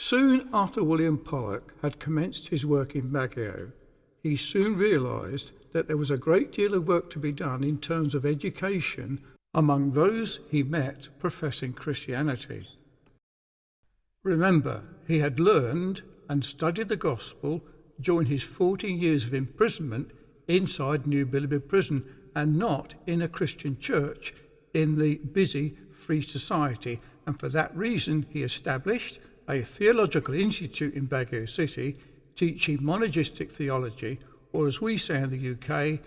Soon after William Pollock had commenced his work in Baguio, he soon realised that there was a great deal of work to be done in terms of education among those he met professing Christianity. Remember, he had learned and studied the gospel during his 14 years of imprisonment inside New Billerby Prison and not in a Christian church in the busy Free Society, and for that reason he established a theological institute in Baguio City teaching monergistic theology, or as we say in the UK,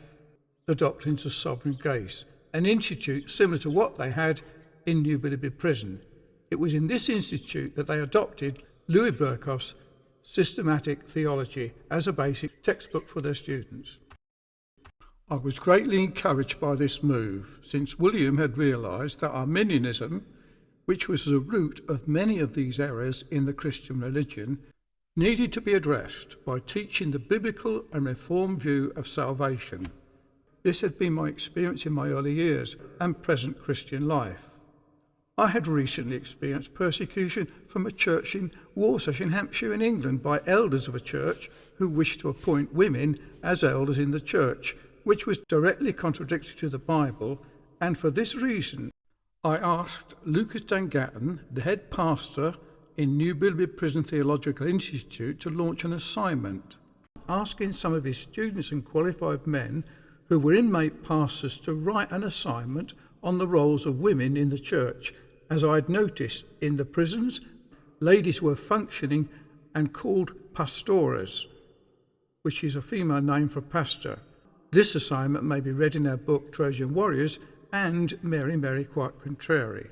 the doctrines of sovereign grace, an institute similar to what they had in New Billerby Prison. It was in this institute that they adopted Louis Berkhof's systematic theology as a basic textbook for their students. I was greatly encouraged by this move, since William had realised that Arminianism, which was the root of many of these errors in the Christian religion, needed to be addressed by teaching the biblical and reformed view of salvation. This had been my experience in my early years and present Christian life. I had recently experienced persecution from a church in Warsash in Hampshire in England by elders of a church who wished to appoint women as elders in the church, which was directly contradictory to the Bible, and for this reason I asked Lucas Dangatton, the head pastor in New Billerby Prison Theological Institute, to launch an assignment, asking some of his students and qualified men who were inmate pastors to write an assignment on the roles of women in the church. As I had noticed in the prisons, ladies were functioning and called pastoras, which is a female name for pastor. This assignment may be read in our book Trojan Warriors and Mary Quite Contrary.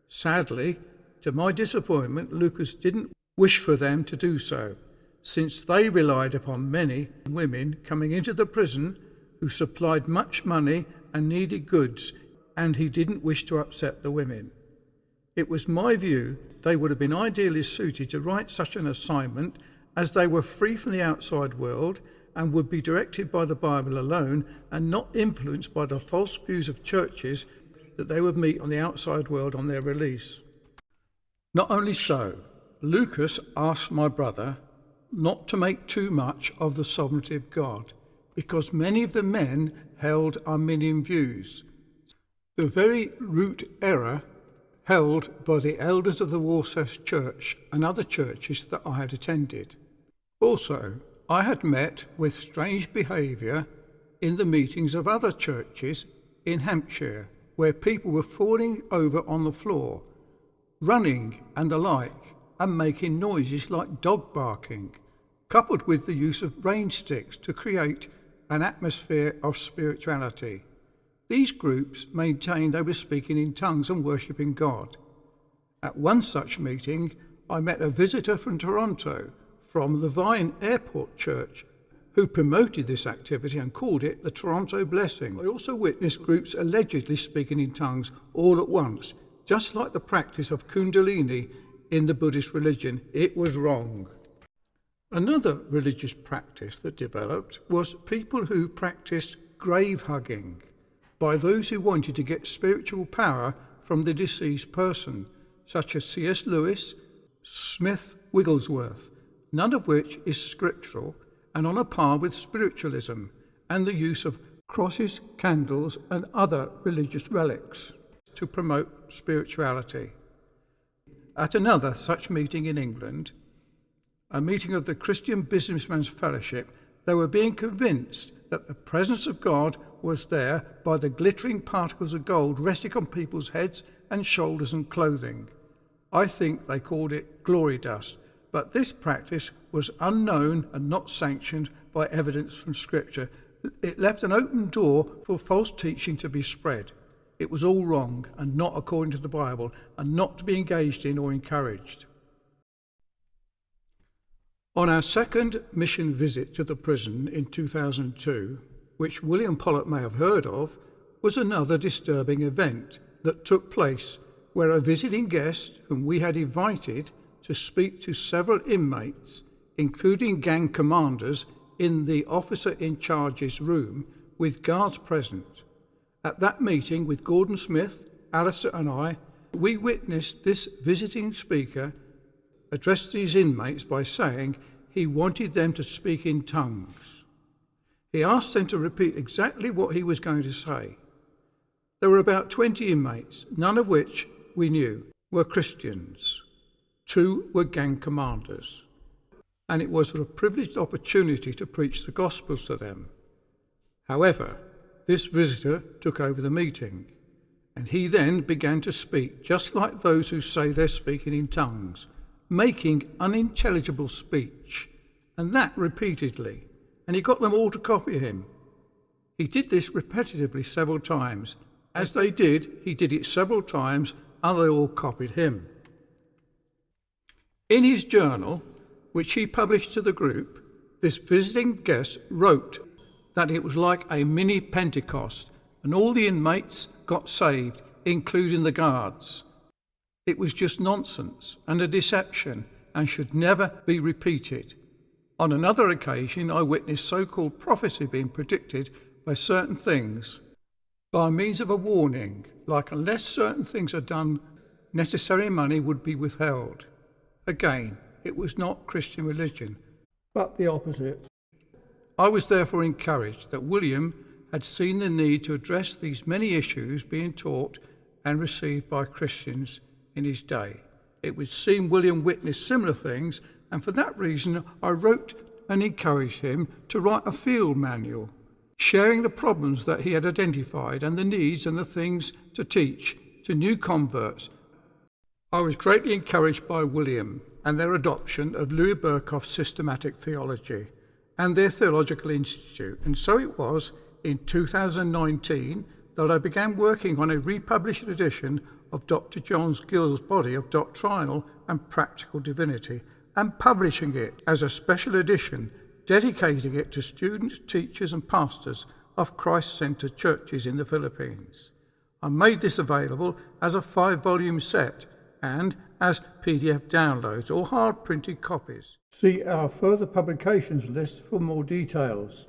Sadly, to my disappointment, Lucas didn't wish for them to do so, since they relied upon many women coming into the prison who supplied much money and needed goods, and he didn't wish to upset the women. It was my view they would have been ideally suited to write such an assignment, as they were free from the outside world and would be directed by the Bible alone and not influenced by the false views of churches that they would meet on the outside world on their release. Not only so, Lucas asked my brother not to make too much of the sovereignty of God, because many of the men held Arminian views, the very root error held by the elders of the Warsash Church and other churches that I had attended. Also, I had met with strange behaviour in the meetings of other churches in Hampshire, where people were falling over on the floor, running and the like, and making noises like dog barking, coupled with the use of rain sticks to create an atmosphere of spirituality. These groups maintained they were speaking in tongues and worshipping God. At one such meeting, I met a visitor from Toronto, from the Vine Airport Church, who promoted this activity and called it the Toronto Blessing. I also witnessed groups allegedly speaking in tongues all at once, just like the practice of Kundalini in the Buddhist religion. It was wrong. Another religious practice that developed was people who practiced grave hugging by those who wanted to get spiritual power from the deceased person, such as C.S. Lewis, Smith Wigglesworth, none of which is scriptural and on a par with spiritualism and the use of crosses, candles and other religious relics to promote spirituality. At another such meeting in England, a meeting of the Christian Businessmen's Fellowship, they were being convinced that the presence of God was there by the glittering particles of gold resting on people's heads and shoulders and clothing. I think they called it glory dust, but this practice was unknown and not sanctioned by evidence from Scripture. It left an open door for false teaching to be spread. It was all wrong and not according to the Bible, and not to be engaged in or encouraged. On our second mission visit to the prison in 2002, which William Pollock may have heard of, was another disturbing event that took place where a visiting guest whom we had invited to speak to several inmates, including gang commanders, in the officer in charge's room with guards present. At that meeting with Gordon Smith, Alistair and I, we witnessed this visiting speaker addressed these inmates by saying he wanted them to speak in tongues. He asked them to repeat exactly what he was going to say. There were about 20 inmates, none of which, we knew, were Christians. 2 were gang commanders. And it was a privileged opportunity to preach the Gospels to them. However, this visitor took over the meeting, and he then began to speak just like those who say they're speaking in tongues, making unintelligible speech, and that repeatedly, and he got them all to copy him. He did this repetitively several times. As they did, he did it several times, and they all copied him. In his journal, which he published to the group, this visiting guest wrote that it was like a mini Pentecost, and all the inmates got saved, including the guards. It was just nonsense and a deception and should never be repeated. On another occasion, I witnessed so-called prophecy being predicted by certain things by means of a warning, like unless certain things are done, necessary money would be withheld. Again, it was not Christian religion, but the opposite. I was therefore encouraged that William had seen the need to address these many issues being taught and received by Christians in his day. It would seem William witnessed similar things, and for that reason I wrote and encouraged him to write a field manual, sharing the problems that he had identified and the needs and the things to teach to new converts. I was greatly encouraged by William and their adoption of Louis Berkhof's systematic theology and their theological institute, and so it was in 2019 that I began working on a republished edition of Dr. John Gill's body of doctrinal and practical divinity, and publishing it as a special edition, dedicating it to students, teachers and pastors of Christ-centered churches in the Philippines. I made this available as a 5-volume set and as PDF downloads or hard printed copies. See our further publications list for more details.